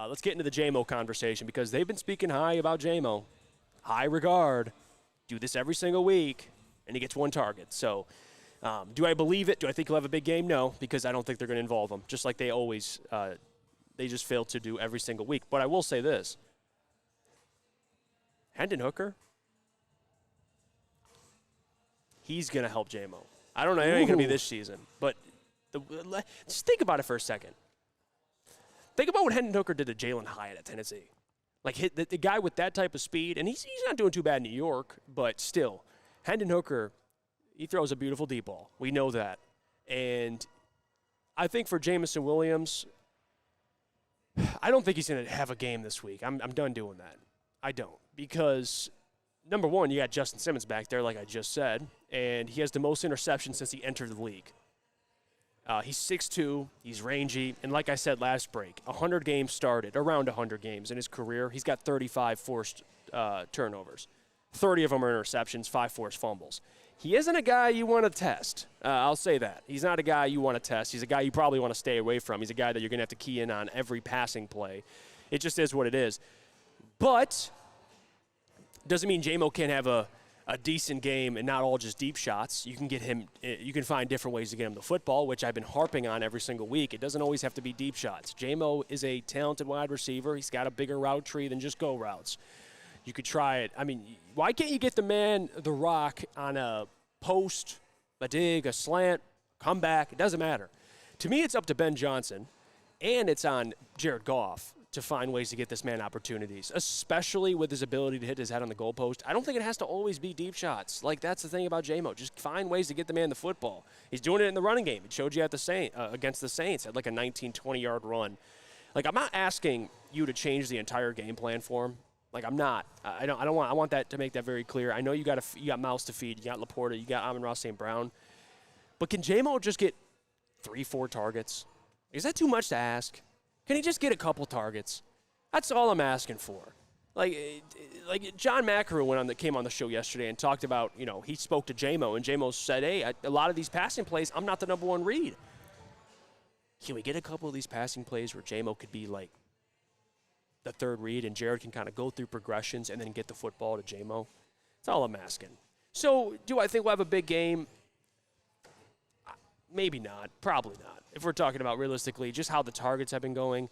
Let's get into the J-Mo conversation because they've been speaking high about J-Mo. High regard. Do this every single week, and he gets one target. So do I believe it? Do I think he'll have a big game? No, because I don't think they're going to involve him, just like they always they just fail to do every single week. But I will say this. Hendon Hooker, he's going to help J-Mo. I don't know. It ain't going to be this season. But just think about it for a second. Think about what Hendon Hooker did to Jalen Hyatt at Tennessee. Like, the guy with that type of speed, and he's not doing too bad in New York, but still, Hendon Hooker, he throws a beautiful deep ball. We know that. And I think for Jameson Williams, I don't think he's going to have a game this week. I'm done doing that. I don't. Because, number one, you got Justin Simmons back there, like I just said, and he has the most interceptions since he entered the league. He's 6'2", he's rangy, and like I said last break, 100 games started, around 100 games in his career. He's got 35 forced turnovers. 30 of them are interceptions, 5 forced fumbles. He isn't a guy you want to test. I'll say that. He's not a guy you want to test. He's a guy you probably want to stay away from. He's a guy that you're going to have to key in on every passing play. It just is what it is. But doesn't mean J-Mo can't have a decent game and not all just deep shots. You can get him. You can find different ways to get him the football, which I've been harping on every single week. It doesn't always have to be deep shots. J-Mo is a talented wide receiver. He's got a bigger route tree than just go routes. You could try it. I mean, why can't you get the man the rock on a post, a dig, a slant, come back? It doesn't matter. To me, it's up to Ben Johnson, and it's on Jared Goff to find ways to get this man opportunities, especially with his ability to hit his head on the goalpost. I don't think it has to always be deep shots. Like, that's the thing about J-Mo. Just find ways to get the man the football. He's doing it in the running game. It showed you at the against the Saints, had like a 19, 20-yard run. Like, I'm not asking you to change the entire game plan for him. Like, I'm not. I want that to make that very clear. I know you got mouths to feed. You got Laporta. You got Amon-Ra St. Brown. But can J-Mo just get 3-4 targets? Is that too much to ask? Can he just get a couple targets? That's all I'm asking for. Like John McEnroe came on the show yesterday and talked about, he spoke to J-Mo, and J-Mo said, hey, a lot of these passing plays, I'm not the number one read. Can we get a couple of these passing plays where J-Mo could be like the third read and Jared can kind of go through progressions and then get the football to J-Mo? That's all I'm asking. So do I think we'll have a big game? Maybe not. Probably not. If we're talking about realistically just how the targets have been going.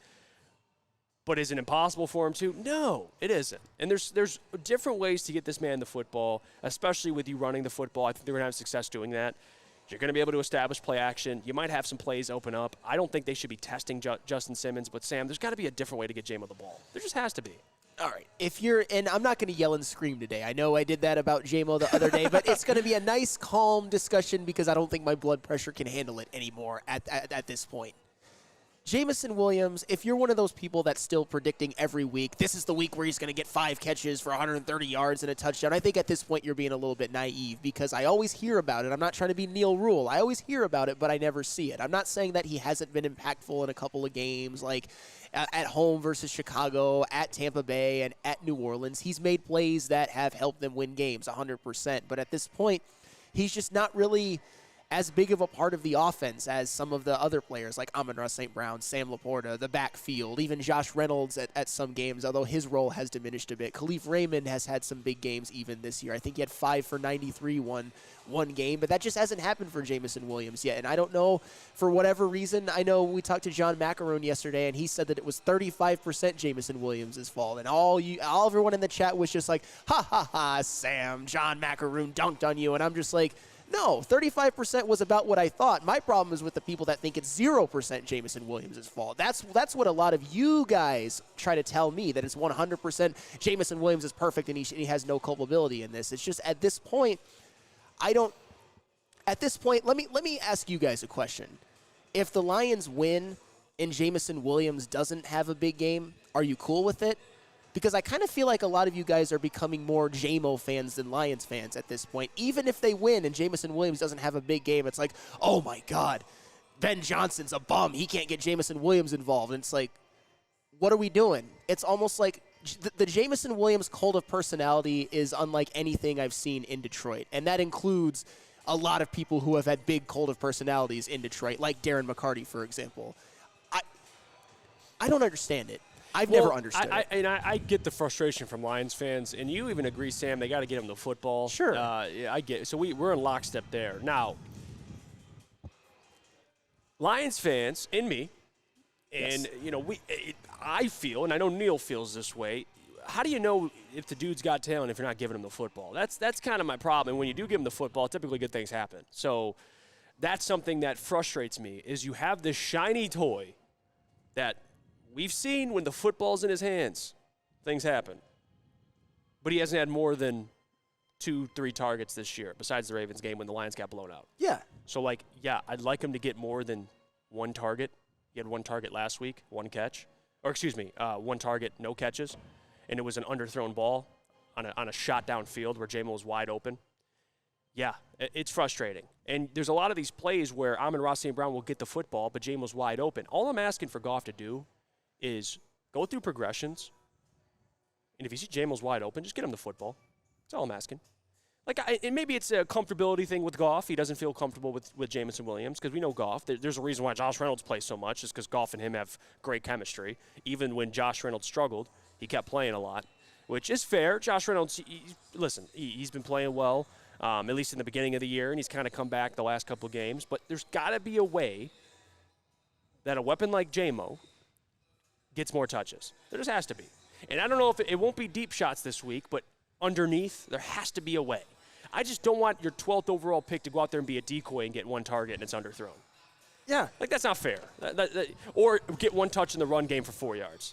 But is it impossible for him to? No, it isn't. And there's different ways to get this man the football, especially with you running the football. I think they're going to have success doing that. You're going to be able to establish play action. You might have some plays open up. I don't think they should be testing Justin Simmons. But, Sam, there's got to be a different way to get J-Mo the ball. There just has to be. All right. And I'm not going to yell and scream today. I know I did that about J-Mo the other day, but it's going to be a nice, calm discussion because I don't think my blood pressure can handle it anymore at this point. Jameson Williams, if you're one of those people that's still predicting every week, this is the week where he's going to get 5 catches for 130 yards and a touchdown, I think at this point you're being a little bit naive because I always hear about it. I'm not trying to be Neil Rule. I always hear about it, but I never see it. I'm not saying that he hasn't been impactful in a couple of games, like at home versus Chicago, at Tampa Bay, and at New Orleans. He's made plays that have helped them win games 100%, but at this point, he's just not really as big of a part of the offense as some of the other players like Amon-Ra St. Brown, Sam Laporta, the backfield, even Josh Reynolds at some games, although his role has diminished a bit. Khalif Raymond has had some big games even this year. I think he had 5 for 93 one game, but that just hasn't happened for Jameson Williams yet. And I don't know, for whatever reason, I know we talked to John McEnroe yesterday, and he said that it was 35% Jameson Williams' fault. And everyone in the chat was just like, ha, ha, ha, Sam, John McEnroe dunked on you. And I'm just like, no, 35% was about what I thought. My problem is with the people that think it's 0% Jameson Williams' fault. That's what a lot of you guys try to tell me, that it's 100% Jameson Williams is perfect and he has no culpability in this. It's just at this point, let me ask you guys a question. If the Lions win and Jameson Williams doesn't have a big game, are you cool with it? Because I kind of feel like a lot of you guys are becoming more J-Mo fans than Lions fans at this point. Even if they win and Jameson Williams doesn't have a big game, it's like, oh my God, Ben Johnson's a bum. He can't get Jameson Williams involved. And it's like, what are we doing? It's almost like the Jameson Williams cult of personality is unlike anything I've seen in Detroit. And that includes a lot of people who have had big cult of personalities in Detroit, like Darren McCarty, for example. I don't understand it. I've never understood it. I get the frustration from Lions fans, and you even agree, Sam, they got to get them the football. Sure. Yeah, I get it. So we're in lockstep there. Now, Lions fans, and me, and, I feel, and I know Neil feels this way, how do you know if the dude's got talent if you're not giving him the football? That's kind of my problem. And when you do give him the football, typically good things happen. So that's something that frustrates me, is you have this shiny toy that we've seen when the football's in his hands, things happen. But he hasn't had more than 2-3 targets this year, besides the Ravens game when the Lions got blown out. Yeah. So, I'd like him to get more than one target. He had one target last week, one catch. Or, one target, no catches. And it was an underthrown ball on a shot down field where Jamo was wide open. Yeah, it's frustrating. And there's a lot of these plays where Amon-Ra St. Brown will get the football, but Jamo's wide open. All I'm asking for Goff to do is go through progressions, and if you see Jamo's wide open, just get him the football. That's all I'm asking. And maybe it's a comfortability thing with Goff. He doesn't feel comfortable with Jameson Williams, because we know Goff. There's a reason why Josh Reynolds plays so much, is because Goff and him have great chemistry. Even when Josh Reynolds struggled, he kept playing a lot, which is fair. Josh Reynolds, he's been playing well, at least in the beginning of the year, and he's kind of come back the last couple of games. But there's got to be a way that a weapon like Jamo gets more touches. There just has to be. And I don't know if it won't be deep shots this week, but underneath, there has to be a way. I just don't want your 12th overall pick to go out there and be a decoy and get one target and it's underthrown. Yeah. That's not fair. Or get one touch in the run game for 4 yards.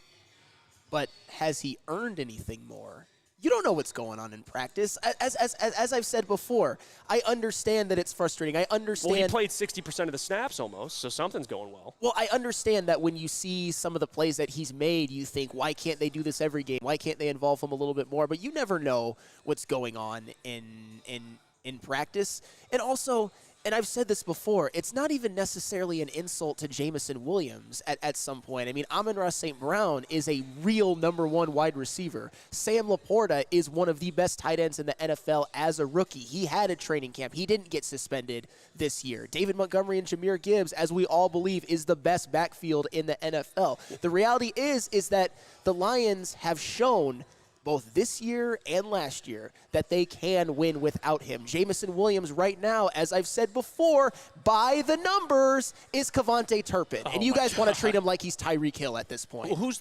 But has he earned anything more? You don't know what's going on in practice. As I've said before, I understand that it's frustrating. I understand. Well, he played 60% of the snaps almost, so something's going well. Well, I understand that when you see some of the plays that he's made, you think, why can't they do this every game? Why can't they involve him a little bit more? But you never know what's going on in practice. And also, and I've said this before, it's not even necessarily an insult to Jameson Williams at some point. I mean, Amon-Ra St. Brown is a real number one wide receiver. Sam Laporta is one of the best tight ends in the NFL as a rookie. He had a training camp. He didn't get suspended this year. David Montgomery and Jahmyr Gibbs, as we all believe, is the best backfield in the NFL. The reality is that the Lions have shown both this year and last year that they can win without him. Jameson Williams right now, as I've said before, by the numbers, is Kevontae Turpin. And you guys want to treat him like he's Tyreek Hill at this point. Well,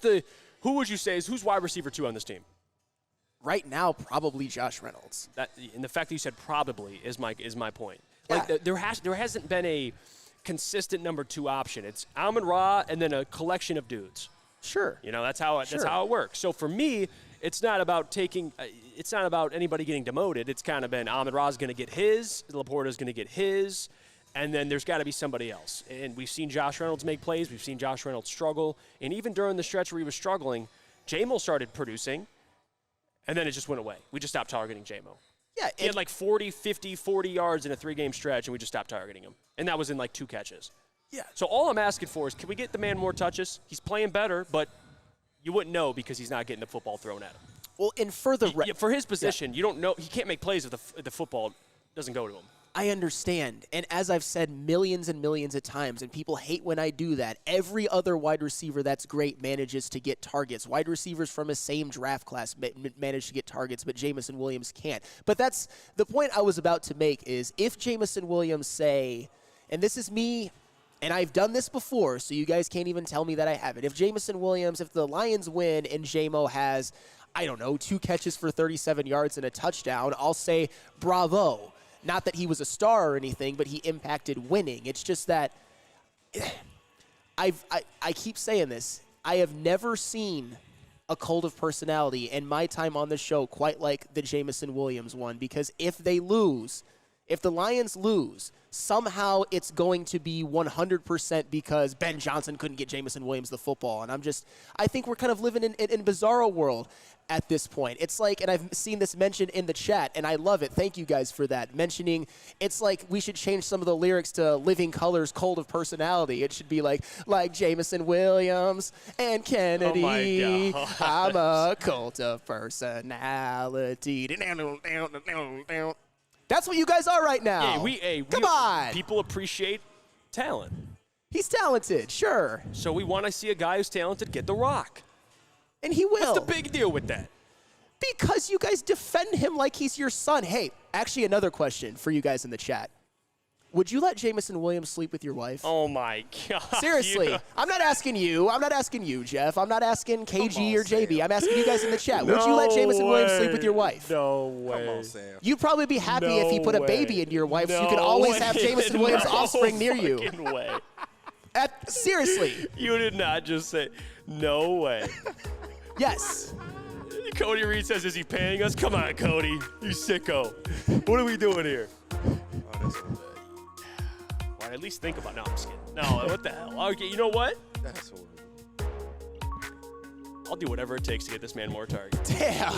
who would you say who's wide receiver 2 on this team? Right now, probably Josh Reynolds. And the fact that you said probably is my point. Yeah. There hasn't been a consistent number 2 option. It's Amon-Ra and then a collection of dudes. Sure. That's how it works. So for me, it's not about anybody getting demoted. It's kind of been Amon-Ra's going to get his, Laporta's going to get his, and then there's got to be somebody else. And we've seen Josh Reynolds make plays. We've seen Josh Reynolds struggle. And even during the stretch where he was struggling, Jamo started producing, and then it just went away. We just stopped targeting Jamo. Yeah, he had 40 yards in a 3-game stretch, and we just stopped targeting him. And that was in 2 catches. Yeah. So all I'm asking for is, can we get the man more touches? He's playing better, but you wouldn't know because he's not getting the football thrown at him. Well, in further for his position, you don't know. He can't make plays if the football doesn't go to him. I understand. And as I've said millions and millions of times, and people hate when I do that, every other wide receiver that's great manages to get targets. Wide receivers from his same draft class manage to get targets, but Jameson Williams can't. But that's the point I was about to make is if Jameson Williams say, and this is me, and I've done this before, so you guys can't even tell me that I haven't. If Jameson Williams, if the Lions win and Jamo has, 2 catches for 37 yards and a touchdown, I'll say bravo. Not that he was a star or anything, but he impacted winning. It's just that I keep saying this. I have never seen a cult of personality in my time on the show quite like the Jameson Williams one, because if the Lions lose, somehow it's going to be 100% because Ben Johnson couldn't get Jameson Williams the football. And I think we're kind of living in a bizarro world at this point. It's like, and I've seen this mentioned in the chat, and I love it. Thank you guys for that. Mentioning, it's like we should change some of the lyrics to Living Color's Cult of Personality. It should be like Jameson Williams and Kennedy. Oh I'm a cult of personality. That's what you guys are right now. Come on. People appreciate talent. He's talented, sure. So we want to see a guy who's talented get the rock. And he will. What's the big deal with that? Because you guys defend him like he's your son. Hey, actually, another question for you guys in the chat. Would you let Jameson Williams sleep with your wife? Oh, my God. Seriously. Yeah. I'm not asking you. I'm not asking you, Jeff. I'm not asking KG or JB. Sam. I'm asking you guys in the chat. Would you let Jameson Williams sleep with your wife? No way. Come on, Sam. You'd probably be happy if he put a baby into your wife so you could No always way. have Jameson Williams' No offspring near you. fucking way. Seriously. You did not just say, no way. Yes. Cody Reed says, is he paying us? Come on, Cody. You sicko. What are we doing here? Oh, that's horrible. All right, at least think about it. No, I'm just kidding. No, what the hell? Okay, you know what? That's horrible. I'll do whatever it takes to get this man more targets. Damn.